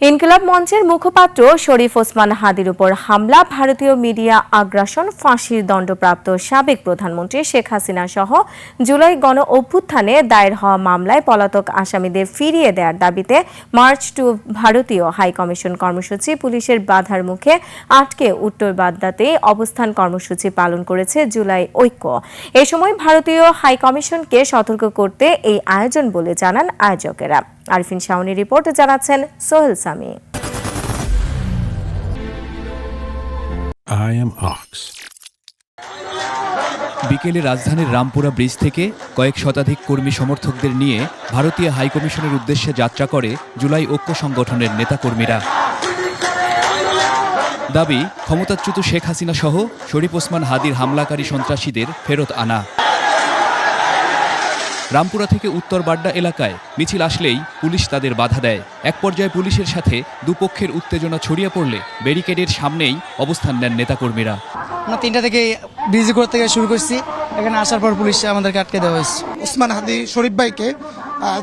ইনকিলাব মঞ্চের মুখপাত্র শরীফ ওসমান হাদির উপর হামলা, ভারতীয় মিডিয়া আগ্রাসন, ফাঁসির দণ্ডপ্রাপ্ত সাবেক প্রধানমন্ত্রী শেখ হাসিনা সহ জুলাই গণ অভ্যুত্থানে দায়ের হওয়া মামলায় পলাতক আসামিদের ফিরিয়ে দেওয়ার দাবিতে মার্চ টু ভারতীয় হাইকমিশন কর্মসূচি পুলিশের বাধার মুখে আটকে উত্তর বাগদাতে অবস্থান কর্মসূচি পালন করেছে জুলাই ঐক্য। এ সময় ভারতীয় হাইকমিশনকে সতর্ক করতে এই আয়োজন বলে জানান আয়োজকেরা। আরফিন শাওনি রিপোর্টে জানাচ্ছেন সোহেল সামি। বিকেলে রাজধানীর রামপুরা ব্রিজ থেকে কয়েক শতাধিক কর্মী সমর্থকদের নিয়ে ভারতীয় হাইকমিশনের উদ্দেশ্যে যাত্রা করে জুলাই ঐক্য সংগঠনের নেতাকর্মীরা। দাবি, ক্ষমতাচ্যুত শেখ হাসিনা সহ শরীফ ওসমান হাদির হামলাকারী সন্ত্রাসীদের ফেরত আনা। রামপুরা থেকে উত্তর বাড্ডা এলাকায় মিছিল আসলেই পুলিশ তাদের বাধা দেয়। এক পর্যায়ে পুলিশের সাথে দুপক্ষের উত্তেজনা ছড়িয়ে পড়লে ব্যারিকেডের সামনেই অবস্থান নেন নেতাকর্মীরা। আমরা 3টা থেকে ব্রিজ ঘর থেকে শুরু করছি, এখানে আসার পর পুলিশ আমাদেরকে আটকে দেওয়া হয়েছে। ওসমান হাদি শরীফ ভাইকে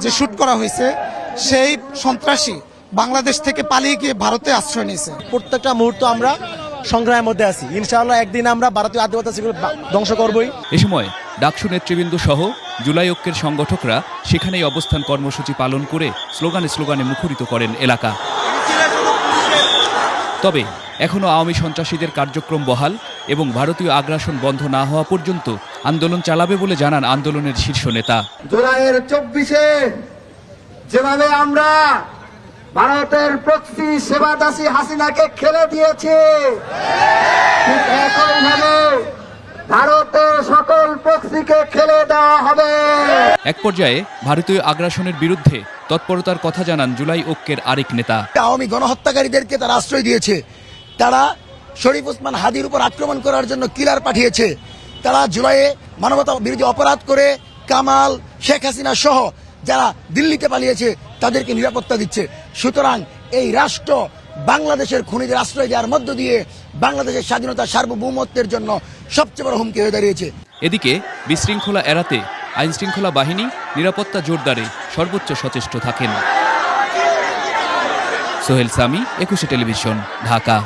যে শুট করা হয়েছে, সেই সন্ত্রাসী বাংলাদেশ থেকে পালিয়ে গিয়ে ভারতে আশ্রয় নিয়েছে। প্রত্যেকটা মুহূর্ত আমরা সংগ্রামের মধ্যে আছি। ইনশাআল্লাহ একদিন আমরা ভারতীয় আধিপত্য ধ্বংস করবই। এ সময় ডাকসু নেতৃবৃন্দ সহ জুলাই ঐক্যের সংগঠকরা সেখানেই অবস্থান কর্মসূচি পালন করে স্লোগানে মুখরিত করেন এলাকা। তবে এখনও আওয়ামী সন্ত্রাসীদের কার্যক্রম বহাল এবং ভারতীয় আগ্রাসন বন্ধ না হওয়া পর্যন্ত আন্দোলন চালাবে বলে জানান আন্দোলনের শীর্ষ নেতা। জুলাইয়ের 24-এ যেভাবে আমরা ভারতের প্রক্সি সেবাদাসী হাসিনাকে খেলে দিয়েছি, ঠিক একইভাবে ভারতের সকল প্রক্সিকে খেলে দেওয়া হবে। এক পর্যায়ে ভারতীয় আগ্রাসনের বিরুদ্ধে তৎপরতার কথা জানান জুলাই ঐক্যের আরেক নেতা। আওয়ামী গণহত্যাকারীদেরকে তারা আশ্রয় দিয়েছে, তারা শরীফ ওসমান হাদির উপর আক্রমণ করার জন্য কিলার পাঠিয়েছে, তারা জুলাইয়ে মানবতা বিরোধী অপরাধ করে কামাল, শেখ হাসিনা সহ যারা দিল্লিতে পালিয়েছে তাদেরকে নিরাপত্তা দিচ্ছে। সুতরাং এই রাষ্ট্র বাংলাদেশের খুনিদের আশ্রয় দেওয়ার মধ্য দিয়ে বাংলাদেশের স্বাধীনতা সার্বভৌমত্বের জন্য সবচেয়ে বড় হুমকি হয়ে দাঁড়িয়েছে। এদিকে বিশৃঙ্খলা এড়াতে আইনশৃঙ্খলা বাহিনী নিরাপত্তা জোরদারে সর্বোচ্চ সচেষ্ট থাকেন। সোহেল সামি, 21 টেলিভিশন, ঢাকা।